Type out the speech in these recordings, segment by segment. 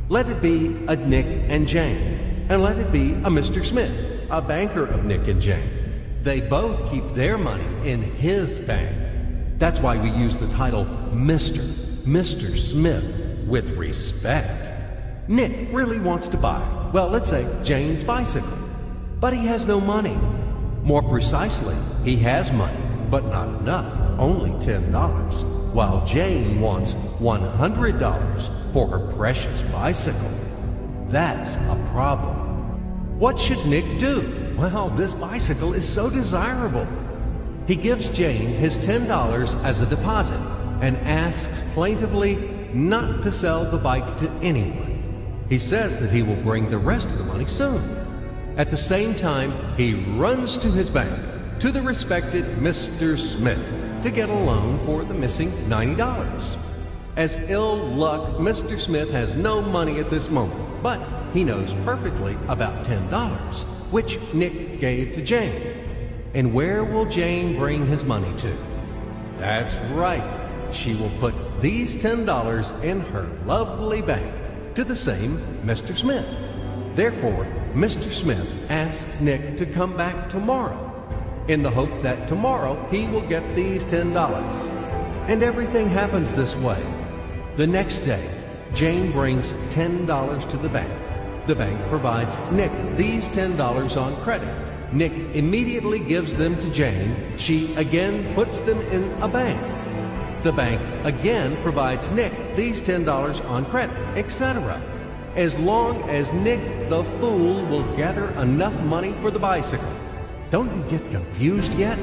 Let it be a Nick and Jane, and let it be a Mr. Smith, a banker of Nick and Jane. They both keep their money in his bank. That's why we use the title Mr. Smith with respect. Nick really wants to buy, well, let's say Jane's bicycle, but he has no money. More precisely, he has money, but not enough, only $10, while Jane wants $100 for her precious bicycle. That's a problem. What should Nick do? Well, this bicycle is so desirable. He gives Jane his $10 as a deposit and asks plaintively not to sell the bike to anyone. He says that he will bring the rest of the money soon. At the same time, he runs to his bank, to the respected Mr. Smith, to get a loan for the missing $90. As ill luck, Mr. Smith has no money at this moment, but he knows perfectly about $10, which Nick gave to Jane. And where will Jane bring his money to? That's right. She will put these $10 in her lovely bank to the same Mr. Smith. Therefore, Mr. Smith asks Nick to come back tomorrow in the hope that tomorrow he will get these $10. And everything happens this way. The next day, Jane brings $10 to the bank. The bank provides Nick these $10 on credit. Nick immediately gives them to Jane. She again puts them in a bank. The bank again provides Nick these $10 on credit, etc. As long as Nick the fool will gather enough money for the bicycle. Don't you get confused yet?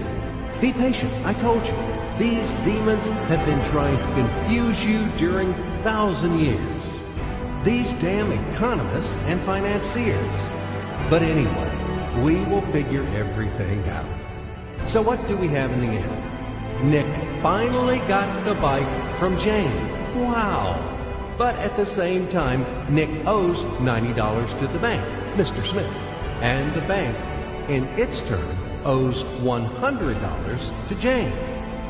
Be patient, I told you. These demons have been trying to confuse you during 1,000 years. These damn economists and financiers. But anyway, we will figure everything out. So what do we have in the end? Nick finally got the bike from Jane. Wow! But at the same time, Nick owes $90 to the bank, Mr. Smith. And the bank, in its turn, owes $100 to Jane.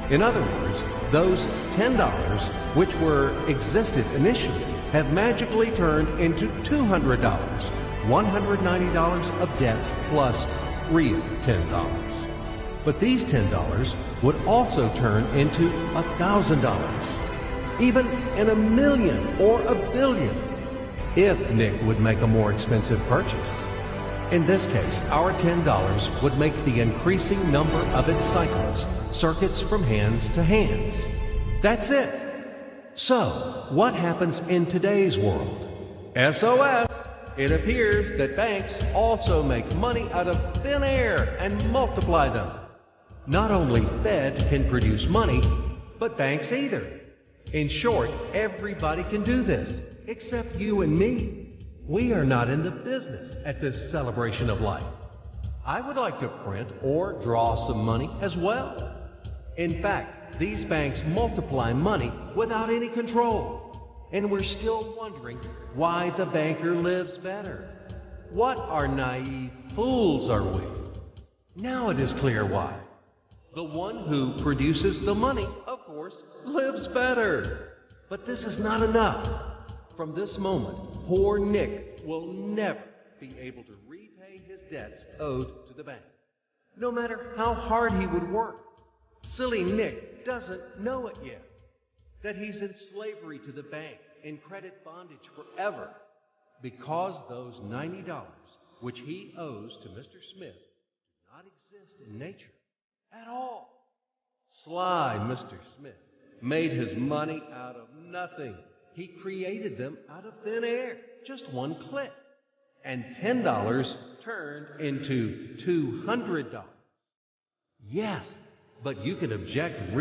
In other words, those $10, which existed initially, have magically turned into $200, $190 of debts plus real $10. But these $10 would also turn into $1,000, even in a million or a billion, if Nick would make a more expensive purchase. In this case, our $10 would make the increasing number of its cycles, circuits from hands to hands. That's it. So, what happens in today's world? SOS! It appears that banks also make money out of thin air and multiply them. Not only Fed can produce money, but banks either. In short, everybody can do this, except you and me. We are not in the business at this celebration of life. I would like to print or draw some money as well. In fact, these banks multiply money without any control. And we're still wondering why the banker lives better. What are naive fools are we? Now it is clear why. The one who produces the money, of course, lives better. But this is not enough. From this moment, poor Nick will never be able to repay his debts owed to the bank, no matter how hard he would work. Silly Nick doesn't know it yet, that he's in slavery to the bank, in credit bondage forever, because those $90, which he owes to Mr. Smith, do not exist in nature at all. Sly Mr. Smith made his money out of nothing. He created them out of thin air, just one click. And $10 turned into $200. Yes, but you can object